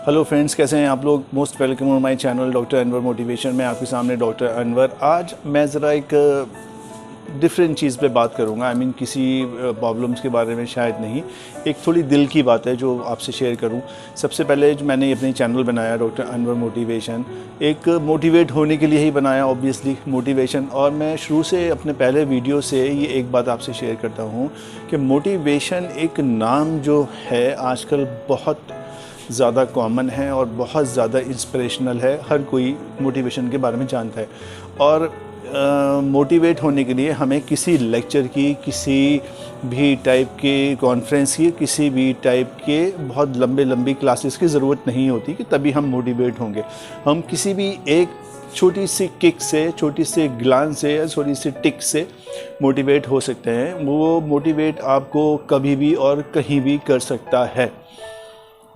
Hello friends, कैसे हैं आप लोग। Most welcome on my channel doctor Anwar motivation. मैं आपके सामने डॉक्टर अनवर। आज मैं ज़रा एक डिफरेंट चीज़ पे बात करूँगा। आई मीन किसी प्रॉब्लम्स के बारे में शायद नहीं, एक थोड़ी दिल की बात है जो आपसे शेयर करूँ। सबसे पहले जो मैंने अपनी चैनल बनाया डॉक्टर अनवर मोटिवेशन, एक मोटिवेट होने के लिए ही बनाया ऑब्वियसली मोटिवेशन। और मैं शुरू से अपने पहले वीडियो से ये एक बात आपसे शेयर करता हूँ कि मोटिवेशन एक नाम जो है आजकल बहुत ज़्यादा कॉमन है और बहुत ज़्यादा इंस्पिरेशनल है। हर कोई मोटिवेशन के बारे में जानता है और मोटिवेट होने के लिए हमें किसी लेक्चर की, किसी भी टाइप के कॉन्फ्रेंस की, किसी भी टाइप के बहुत लंबी क्लासेस की ज़रूरत नहीं होती कि तभी हम मोटिवेट होंगे। हम किसी भी एक छोटी सी किक से, छोटी सी ग्लांस से या छोटी सी टिक से मोटिवेट हो सकते हैं। वो मोटिवेट आपको कभी भी और कहीं भी कर सकता है।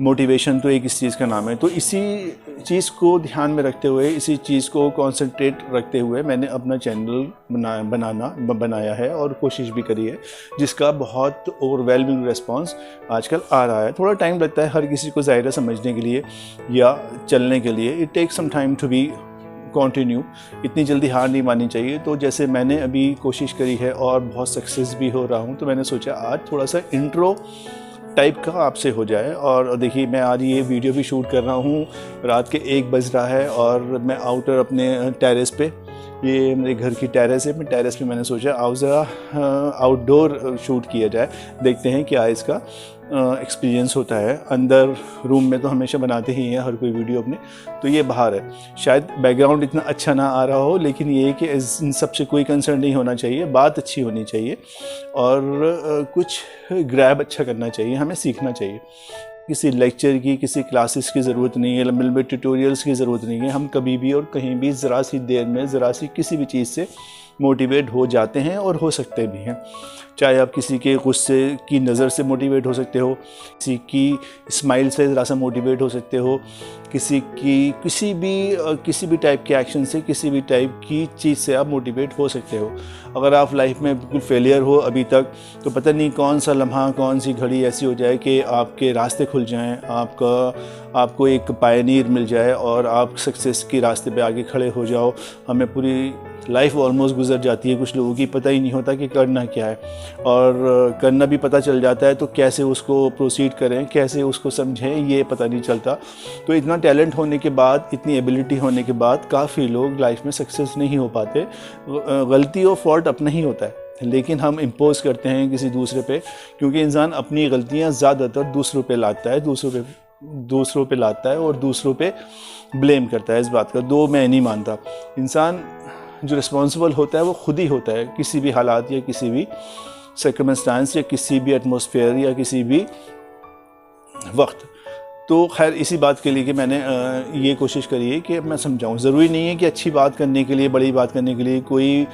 मोटिवेशन तो एक इस चीज़ का नाम है। तो इसी चीज़ को ध्यान में रखते हुए, इसी चीज़ को कंसंट्रेट रखते हुए मैंने अपना चैनल बनाया है और कोशिश भी करी है, जिसका बहुत ओवरवेलमिंग रिस्पांस आजकल आ रहा है। थोड़ा टाइम लगता है हर किसी को ज़ाहिर समझने के लिए या चलने के लिए। It takes some time to be continue. इतनी जल्दी हार नहीं माननी चाहिए। तो जैसे मैंने अभी कोशिश करी है और बहुत सक्सेस भी हो रहा हूँ, तो मैंने सोचा आज थोड़ा सा इंट्रो टाइप का आपसे हो जाए। और देखिए, मैं आज ये वीडियो भी शूट कर रहा हूँ, रात के 1 बज रहा है और मैं आउटर अपने टेरेस पे, ये मेरे घर की टेरेस है, मैं टेरेस पे मैंने सोचा आओ ज़रा आउटडोर शूट किया जाए, देखते हैं क्या इसका एक्सपीरियंस होता है। अंदर रूम में तो हमेशा बनाते ही हैं हर कोई वीडियो अपने, तो ये बाहर है। शायद बैकग्राउंड इतना अच्छा ना आ रहा हो, लेकिन ये है कि इन सब से कोई कंसर्न नहीं होना चाहिए। बात अच्छी होनी चाहिए और कुछ ग्रैब अच्छा करना चाहिए, हमें सीखना चाहिए। किसी लेक्चर की, किसी क्लासेस की ज़रूरत नहीं है, लंबे ट्यूटोरियल्स की ज़रूरत नहीं है। हम कभी भी और कहीं भी ज़रा सी देर में, ज़रा सी किसी भी चीज़ से मोटिवेट हो जाते हैं और हो सकते भी हैं। चाहे आप किसी के गुस्से की नज़र से मोटिवेट हो सकते हो, किसी की स्माइल से ज़रा सा मोटिवेट हो सकते हो, किसी की किसी भी टाइप के एक्शन से, किसी भी टाइप की चीज़ से आप मोटिवेट हो सकते हो। अगर आप लाइफ में बिल्कुल फेलियर हो अभी तक, तो पता नहीं कौन सा लम्हा, कौन सी घड़ी ऐसी हो जाए कि आपके रास्ते खुल जाएं, आपको एक पायनीर मिल जाए और आप सक्सेस के रास्ते पे आगे खड़े हो जाओ। हमें पूरी लाइफ ऑलमोस्ट गुजर जाती है, कुछ लोगों की पता ही नहीं होता कि करना क्या है, और करना भी पता चल जाता है तो कैसे उसको प्रोसीड करें, कैसे उसको समझें, ये पता नहीं चलता। तो इतना टैलेंट होने के बाद, इतनी एबिलिटी होने के बाद काफ़ी लोग लाइफ में सक्सेस नहीं हो पाते। गलती और फॉल्ट अपना ही होता है, लेकिन हम इम्पोज करते हैं किसी दूसरे पे, क्योंकि इंसान अपनी गलतियाँ ज़्यादातर दूसरों पे लाता है और दूसरों पे ब्लेम करता है। इस बात का दो मैं नहीं मानता। इंसान जो रिस्पॉन्सिबल होता है वो खुद ही होता है, किसी भी हालात या किसी भी सर्कमस्टांस या किसी भी एटमॉस्फेयर या किसी भी वक्त। तो खैर, इसी बात के लिए कि मैंने ये कोशिश करी है कि मैं समझाऊं। ज़रूरी नहीं है कि अच्छी बात करने के लिए, बड़ी बात करने के लिए कोई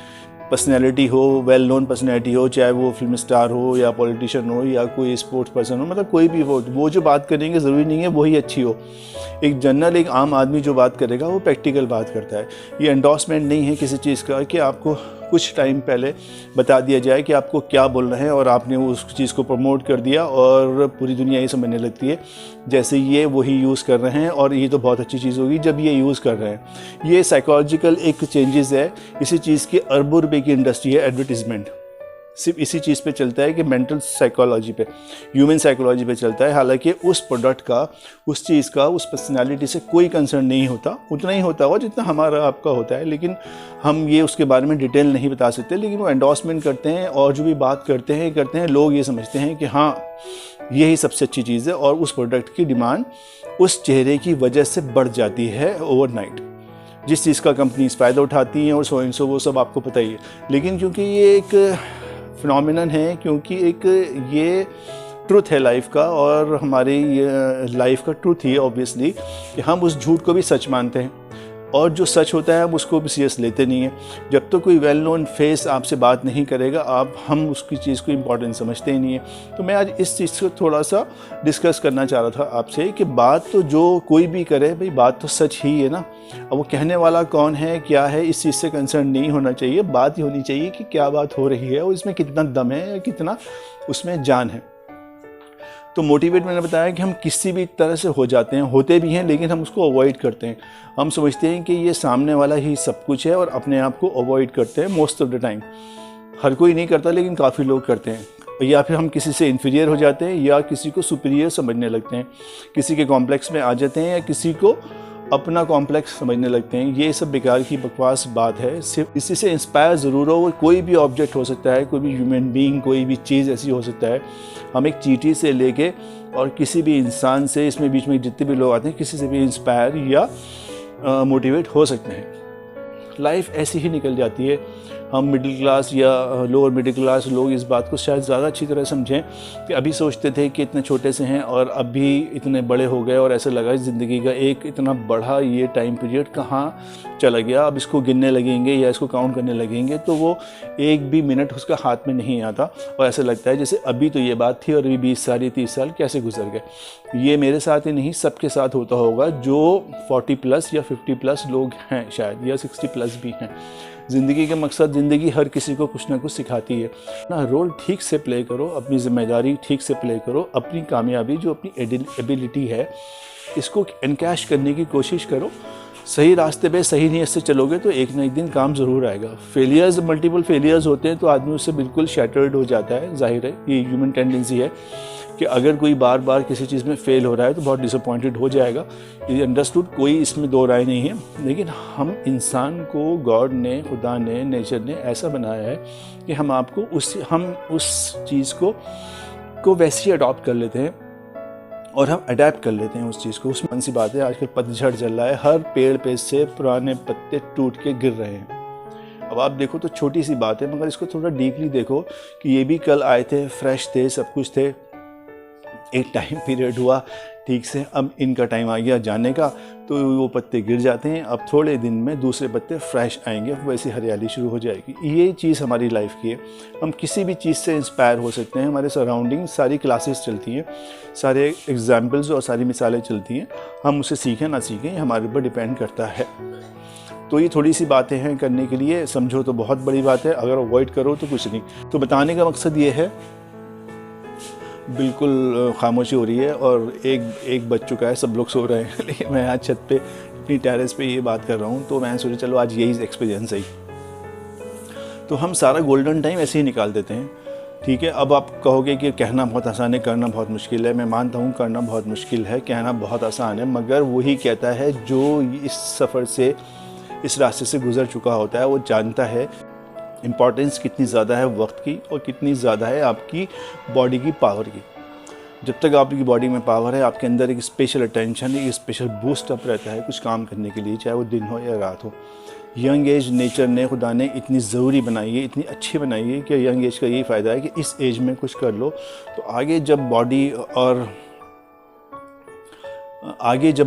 पर्सनैलिटी हो, वेल नोन पर्सनैलिटी हो, चाहे वो फिल्म स्टार हो या पॉलिटिशियन हो या कोई स्पोर्ट्स पर्सन हो, मतलब कोई भी हो, वो जो बात करेंगे ज़रूरी नहीं है वही अच्छी हो। एक जनरल, एक आम आदमी जो बात करेगा वो प्रैक्टिकल बात करता है। ये एंडोर्समेंट नहीं है किसी चीज़ का कि आपको कुछ टाइम पहले बता दिया जाए कि आपको क्या बोलना है और आपने उस चीज़ को प्रमोट कर दिया और पूरी दुनिया ये समझने लगती है जैसे ये वही यूज़ कर रहे हैं और ये तो बहुत अच्छी चीज़ होगी जब ये यूज़ कर रहे हैं। ये साइकोलॉजिकल एक चेंजेस है। इसी चीज़ की अरबों रुपए की इंडस्ट्री है एडवर्टीज़मेंट। सिर्फ इसी चीज़ पे चलता है कि मेंटल साइकोलॉजी पे, ह्यूमन साइकोलॉजी पे चलता है। हालांकि उस प्रोडक्ट का, उस चीज़ का, उस पर्सनालिटी से कोई कंसर्न नहीं होता। उतना ही होता होगा जितना हमारा आपका होता है, लेकिन हम ये उसके बारे में डिटेल नहीं बता सकते। लेकिन वो एंडोर्समेंट करते हैं और जो भी बात करते हैं लोग ये समझते हैं कि हाँ, यही सबसे अच्छी चीज़ है और उस प्रोडक्ट की डिमांड उस चेहरे की वजह से बढ़ जाती है ओवरनाइट। जिस चीज़ का कंपनीज फ़ायदा उठाती हैं और सो इन सो, वो सब आपको पता ही है। लेकिन क्योंकि ये एक फिनोमिनन है, क्योंकि एक ये ट्रुथ है लाइफ का, और हमारी लाइफ का ट्रुथ ही है ऑब्वियसली कि हम उस झूठ को भी सच मानते हैं और जो सच होता है हम उसको भी सीरियस लेते नहीं हैं। जब तक तो कोई वेल नोन फेस आपसे बात नहीं करेगा, हम उसकी चीज़ को इम्पोर्टेंट समझते ही नहीं है। तो मैं आज इस चीज़ को थोड़ा सा डिस्कस करना चाह रहा था आपसे कि बात तो जो कोई भी करे भाई, बात तो सच ही है ना। अब वो कहने वाला कौन है, क्या है, इस चीज़ से कंसर्न नहीं होना चाहिए। बात ही होनी चाहिए कि क्या बात हो रही है और इसमें कितना दम है या कितना उसमें जान है। तो मोटिवेट मैंने बताया कि हम किसी भी तरह से हो जाते हैं, होते भी हैं, लेकिन हम उसको अवॉइड करते हैं। हम समझते हैं कि ये सामने वाला ही सब कुछ है और अपने आप को अवॉइड करते हैं मोस्ट ऑफ द टाइम। हर कोई नहीं करता, लेकिन काफ़ी लोग करते हैं। या फिर हम किसी से इन्फीरियर हो जाते हैं या किसी को सुपीरियर समझने लगते हैं, किसी के कॉम्प्लेक्स में आ जाते हैं या किसी को अपना कॉम्प्लेक्स समझने लगते हैं। ये सब बेकार की बकवास बात है। सिर्फ इसी से इंस्पायर ज़रूर हो। वो कोई भी ऑब्जेक्ट हो सकता है, कोई भी ह्यूमन बीइंग, कोई भी चीज़ ऐसी हो सकता है। हम एक चींटी से लेके और किसी भी इंसान से, इसमें बीच में जितने भी लोग आते हैं, किसी से भी इंस्पायर या मोटिवेट हो सकते हैं। लाइफ ऐसी ही निकल जाती है। हम मिडिल क्लास या लोअर मिडिल क्लास लोग इस बात को शायद ज़्यादा अच्छी तरह समझें कि अभी सोचते थे कि इतने छोटे से हैं और अभी इतने बड़े हो गए और ऐसा लगा ज़िंदगी का एक इतना बड़ा ये टाइम पीरियड कहाँ चला गया। अब इसको गिनने लगेंगे या इसको काउंट करने लगेंगे तो वो एक भी मिनट उसका हाथ में नहीं आता और ऐसा लगता है जैसे अभी तो ये बात थी और अभी 20 साल या 30 साल कैसे गुजर गए। ये मेरे साथ ही नहीं, सबके साथ होता होगा जो 40+ या 50+ लोग हैं शायद, या 60+ भी हैं। ज़िंदगी का मकसद, ज़िंदगी हर किसी को कुछ ना कुछ सिखाती है। अपना रोल ठीक से प्ले करो, अपनी ज़िम्मेदारी ठीक से प्ले करो, अपनी कामयाबी जो अपनी एबिलिटी है इसको एनकैश करने की कोशिश करो। सही रास्ते पे सही नीयत से चलोगे तो एक ना एक दिन काम ज़रूर आएगा। फेलियर्स, मल्टीपल फेलियर्स होते हैं तो आदमी उससे बिल्कुल शैटर्ड हो जाता है। जाहिर है ये ह्यूमन टेंडेंसी है कि अगर कोई बार बार किसी चीज़ में फेल हो रहा है तो बहुत डिसअपॉइंटेड हो जाएगा। ये अंडरस्टूड, कोई इसमें दो राय नहीं है। लेकिन हम इंसान को गॉड ने, खुदा ने, नेचर ने ऐसा बनाया है कि हम आपको उस चीज़ को वैसे ही अडॉप्ट कर लेते हैं और हम अडेप्ट कर लेते हैं उस चीज़ को। उसमें सी बात है, आजकल पतझड़ चल रहा है, हर पेड़ पे से पुराने पत्ते टूट के गिर रहे हैं। अब आप देखो तो छोटी सी बात है, मगर इसको थोड़ा डीपली देखो कि ये भी कल आए थे, फ्रेश थे, सब कुछ थे, एक टाइम पीरियड हुआ ठीक से, अब इनका टाइम आ गया जाने का तो वो पत्ते गिर जाते हैं। अब थोड़े दिन में दूसरे पत्ते फ्रेश आएंगे, वैसी हरियाली शुरू हो जाएगी। ये चीज़ हमारी लाइफ की है। हम किसी भी चीज़ से इंस्पायर हो सकते हैं। हमारे सराउंडिंग सारी क्लासेस चलती हैं, सारे एग्जाम्पल्स और सारी मिसालें चलती हैं। हम उसे सीखें ना सीखें हमारे ऊपर डिपेंड करता है। तो ये थोड़ी सी बातें हैं करने के लिए, समझो तो बहुत बड़ी बात है, अगर अवॉइड करो तो कुछ नहीं। तो बताने का मकसद ये है, बिल्कुल खामोशी हो रही है और एक बज चुका है, सब लोग सो रहे हैं, लेकिन मैं आज छत पे अपनी टेरेस पे ये बात कर रहा हूँ। तो मैंने सोचा चलो आज यही एक्सपीरियंस है। तो हम सारा गोल्डन टाइम ऐसे ही निकाल देते हैं। ठीक है, अब आप कहोगे कि कहना बहुत आसान है, करना बहुत मुश्किल है। मैं मानता हूँ करना बहुत मुश्किल है, कहना बहुत आसान है, मगर वही कहता है जो इस सफ़र से, इस रास्ते से गुज़र चुका होता है, वो जानता है इम्पॉर्टेंस कितनी ज़्यादा है वक्त की और कितनी ज़्यादा है आपकी बॉडी की पावर की। जब तक आपकी बॉडी में पावर है, आपके अंदर एक स्पेशल अटेंशन, एक स्पेशल बूस्ट अप रहता है कुछ काम करने के लिए, चाहे वो दिन हो या रात हो। यंग एज नेचर ने, खुदा ने इतनी ज़रूरी बनाई है, इतनी अच्छी बनाई है कि यंग एज का यही फ़ायदा है कि इस एज में कुछ कर लो तो आगे जब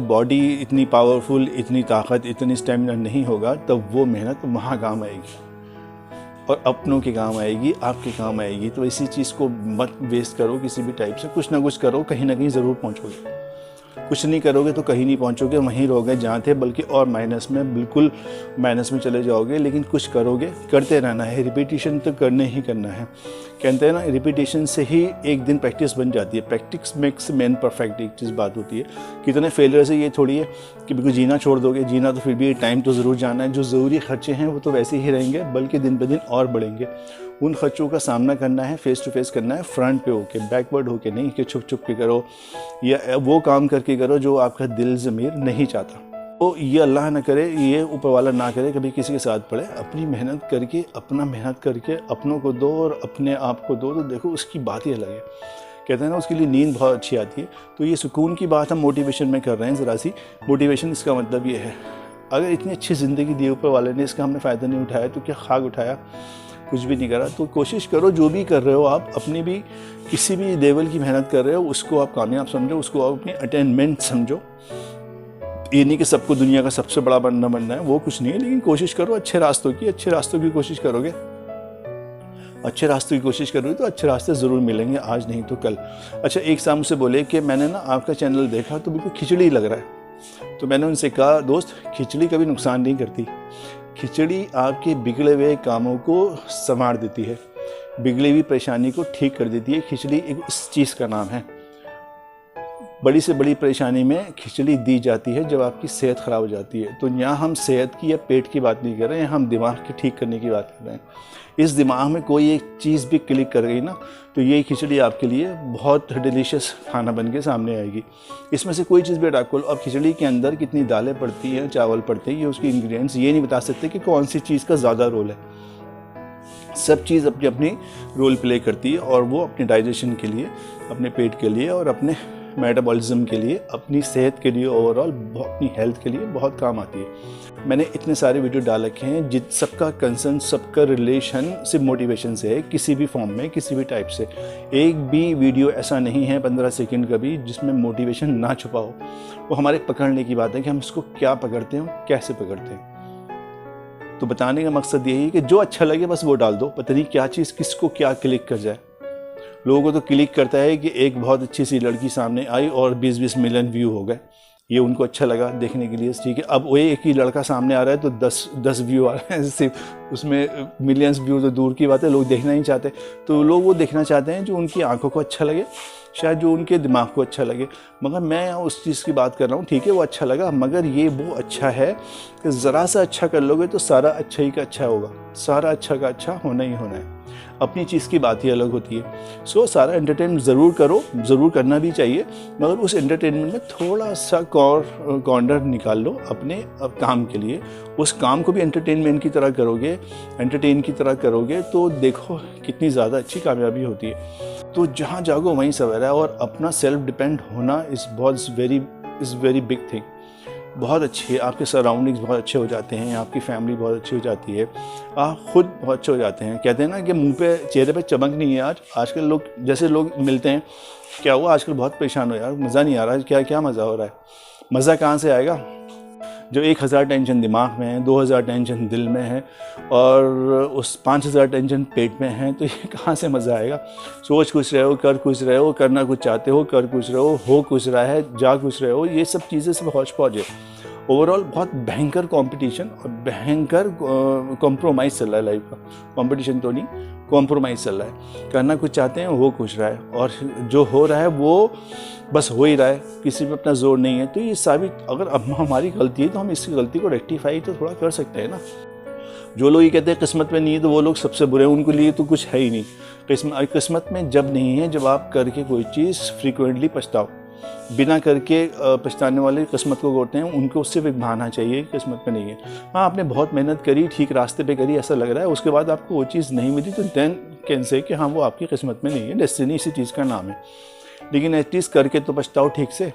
बॉडी इतनी पावरफुल, इतनी ताकत, इतनी स्टेमिना नहीं होगा, तब वो मेहनत वहाँ काम आएगी और अपनों के काम आएगी, आपके काम आएगी। तो इसी चीज़ को मत वेस्ट करो किसी भी टाइप से। कुछ ना कुछ करो, कहीं ना कहीं ज़रूर पहुँचोगे। कुछ नहीं करोगे तो कहीं नहीं पहुँचोगे, वहीं रहोगे जहाँ थे, बल्कि और माइनस में, बिल्कुल माइनस में चले जाओगे। लेकिन कुछ करोगे, करते रहना है, रिपीटिशन तो करने ही करना है। कहते हैं ना, रिपीटिशन से ही एक दिन प्रैक्टिस बन जाती है। प्रैक्टिस मेक्स मैन परफेक्ट, एक चीज़ बात होती है। कितने फेलियर से ये थोड़ी है कि बिल्कुल जीना छोड़ दोगे। जीना तो फिर भी टाइम तो ज़रूर जाना है। जो ज़रूरी खर्चे हैं वो तो वैसे ही रहेंगे, बल्कि दिन ब दिन और बढ़ेंगे। उन खर्चों का सामना करना है, फेस टू फेस करना है, फ्रंट पे होके, बैकवर्ड होके नहीं कि छुप छुप के करो या वो काम करके करो जो आपका दिल ज़मीर नहीं चाहता। तो ये अल्लाह ना करे, ये ऊपर वाला ना करे कभी किसी के साथ पड़े। अपनी मेहनत करके, अपना मेहनत करके अपनों को दो और अपने आप को दो, तो देखो उसकी बात ही अलग है। कहते हैं ना, उसके लिए नींद बहुत अच्छी आती है। तो ये सुकून की बात हम मोटिवेशन में कर रहे हैं ज़रा सी। मोटिवेशन इसका मतलब ये है, अगर इतनी अच्छी ज़िंदगी दी ऊपर वाले ने, इसका हमने फ़ायदा नहीं उठाया तो क्या खाक उठाया, कुछ भी नहीं करा। तो कोशिश करो, जो भी कर रहे हो आप, अपनी भी किसी भी लेवल की मेहनत कर रहे हो उसको आप कामयाब समझो, उसको आप अपनी अटेनमेंट समझो। ये नहीं कि सबको दुनिया का सबसे बड़ा बनना है, वो कुछ नहीं है। लेकिन कोशिश करो अच्छे रास्तों की कोशिश करोगे, अच्छे रास्तों की कोशिश करोगे तो अच्छे रास्ते ज़रूर मिलेंगे, आज नहीं तो कल। अच्छा, एक साहब मुझसे बोले कि मैंने ना आपका चैनल देखा तो बिल्कुल खिचड़ी लग रहा है। तो मैंने उनसे कहा, दोस्त खिचड़ी कभी नुकसान नहीं करती। खिचड़ी आपके बिगड़े हुए कामों को संवार देती है, बिगड़ी हुई परेशानी को ठीक कर देती है। खिचड़ी एक इस चीज़ का नाम है। बड़ी से बड़ी परेशानी में खिचड़ी दी जाती है जब आपकी सेहत ख़राब हो जाती है। तो यहाँ हम सेहत की या पेट की बात नहीं कर रहे हैं, हम दिमाग की ठीक करने की बात कर रहे हैं। इस दिमाग में कोई एक चीज़ भी क्लिक कर गई ना, तो ये खिचड़ी आपके लिए बहुत डिलीशियस खाना बन के सामने आएगी। इसमें से कोई चीज़ भी हटा खोलो। अब खिचड़ी के अंदर कितनी दालें पड़ती हैं, चावल पड़ते हैं, ये उसके इंग्रेडिएंट्स ये नहीं बता सकते कि कौन सी चीज़ का ज़्यादा रोल है। सब चीज़ अपनी अपनी रोल प्ले करती है और वो अपने डाइजेशन के लिए, अपने पेट के लिए और अपने मेटाबॉलिज्म के लिए, अपनी सेहत के लिए, ओवरऑल अपनी हेल्थ के लिए बहुत काम आती है। मैंने इतने सारे वीडियो डाल रखे हैं जिन सबका कंसर्न, सबका रिलेशन सिर्फ मोटिवेशन से है, किसी भी फॉर्म में, किसी भी टाइप से। एक भी वीडियो ऐसा नहीं है 15 सेकंड का भी जिसमें मोटिवेशन ना छुपा हो। वो हमारे पकड़ने की बात है कि हम इसको क्या पकड़ते हैं और कैसे पकड़ते हैं। तो बताने का मकसद यही है कि जो अच्छा लगे बस वो डाल दो। पता नहीं क्या चीज़ किसको क्या क्लिक कर जाए। लोगों को तो क्लिक करता है कि एक बहुत अच्छी सी लड़की सामने आई और 20-20 मिलियन व्यू हो गए, ये उनको अच्छा लगा देखने के लिए, ठीक है। अब वो एक ही लड़का सामने आ रहा है तो 10 व्यू आ रहे हैं सिर्फ, उसमें मिलियंस व्यू तो दूर की बात है, लोग देखना नहीं चाहते। तो लोग वो देखना चाहते हैं जो उनकी आंखों को अच्छा लगे, शायद जो उनके दिमाग को अच्छा लगे। मगर मैं उस चीज़ की बात कर रहा हूँ, ठीक है वो अच्छा लगा, मगर ये वो अच्छा है कि ज़रा सा अच्छा कर लोगे तो सारा अच्छा ही का अच्छा होगा, सारा अच्छा का अच्छा होना ही होना है। अपनी चीज़ की बात ही अलग होती है। सो सारा एंटरटेनमेंट ज़रूर करो, ज़रूर करना भी चाहिए, मगर उस एंटरटेनमेंट में थोड़ा सा कॉर्नर निकाल लो अपने काम के लिए। उस काम को भी एंटरटेनमेंट की तरह करोगे, एंटरटेन की तरह करोगे तो देखो कितनी ज़्यादा अच्छी कामयाबी होती है। तो जहाँ जागो वहीं सवेरा है, और अपना सेल्फ डिपेंड होना इज़ वेरी बिग थिंग। बहुत अच्छी है, आपके सराउंडिंग्स बहुत अच्छे हो जाते हैं, आपकी फैमिली बहुत अच्छी हो जाती है, आप खुद बहुत अच्छे हो जाते हैं। कहते हैं ना कि मुंह पे, चेहरे पे चमक नहीं है। आजकल लोग, जैसे लोग मिलते हैं, क्या हुआ आजकल बहुत परेशान हो यार, मज़ा नहीं आ रहा है, क्या क्या मज़ा हो रहा है। मज़ा कहाँ से आएगा जो 1000 टेंशन दिमाग में है, 2000 टेंशन दिल में है और उस 5000 टेंशन पेट में है, तो ये कहाँ से मज़ा आएगा। सोच कुछ रहे हो, कर कुछ रहे हो, करना कुछ चाहते हो, कर कुछ रहे हो कुछ रहा है, जा कुछ रहे हो, ये सब चीज़ें सब हौच पौच है। ओवरऑल बहुत भयंकर कंपटीशन और भयंकर कॉम्प्रोमाइज़ चल रहा है लाइफ का। कंपटीशन तो नहीं, कॉम्प्रोमाइज़ चल रहा है। करना कुछ चाहते हैं, हो कुछ रहा है, और जो हो रहा है वो बस हो ही रहा है, किसी पे अपना जोर नहीं है। तो ये साबित, अगर अब हमारी गलती है तो हम इसकी गलती को रेक्टिफाई तो थोड़ा कर सकते हैं ना। जो लोग ये कहते हैं किस्मत में नहीं है, तो वो लोग सबसे बुरे हैं, उनके लिए तो कुछ है ही नहीं। किस्मत में जब नहीं है, जब आप करके कोई चीज़ फ्रीक्वेंटली पछताओ। बिना करके पछताने वाले किस्मत को गोते हैं, उनको सिर्फ एक बहाना चाहिए, किस्मत में नहीं है। हाँ, आपने बहुत मेहनत करी, ठीक रास्ते पे करी, ऐसा लग रहा है, उसके बाद आपको वो चीज़ नहीं मिली, तो देन कैन से कि हाँ वो आपकी किस्मत में नहीं है, डेस्टिनी इसी चीज़ का नाम है। लेकिन एटलीस्ट करके तो पछताओ, ठीक से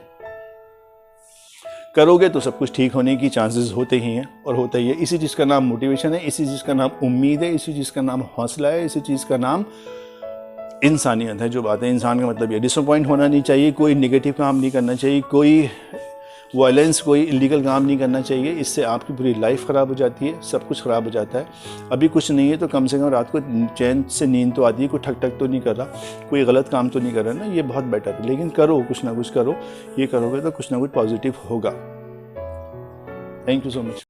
करोगे तो सब कुछ ठीक होने की चांसेस होते ही हैं, और होता ही है। इसी चीज़ का नाम मोटिवेशन है, इसी चीज़ का नाम उम्मीद है, इसी चीज़ का नाम हौसला है, इसी चीज़ का नाम इंसानियत है। जो बात है, इंसान का मतलब ये डिसअपॉइंट होना नहीं चाहिए, कोई नेगेटिव काम नहीं करना चाहिए, कोई वायलेंस, कोई इलीगल काम नहीं करना चाहिए। इससे आपकी पूरी लाइफ ख़राब हो जाती है, सब कुछ ख़राब हो जाता है। अभी कुछ नहीं है तो कम से कम रात को चैन से नींद तो आती है, कोई ठक ठक तो नहीं कर रहा, कोई गलत काम तो नहीं कर रहा ना, ये बहुत बेटर है। लेकिन करो, कुछ ना कुछ करो, ये करोगे तो कुछ ना कुछ पॉजिटिव होगा। Thank you so much.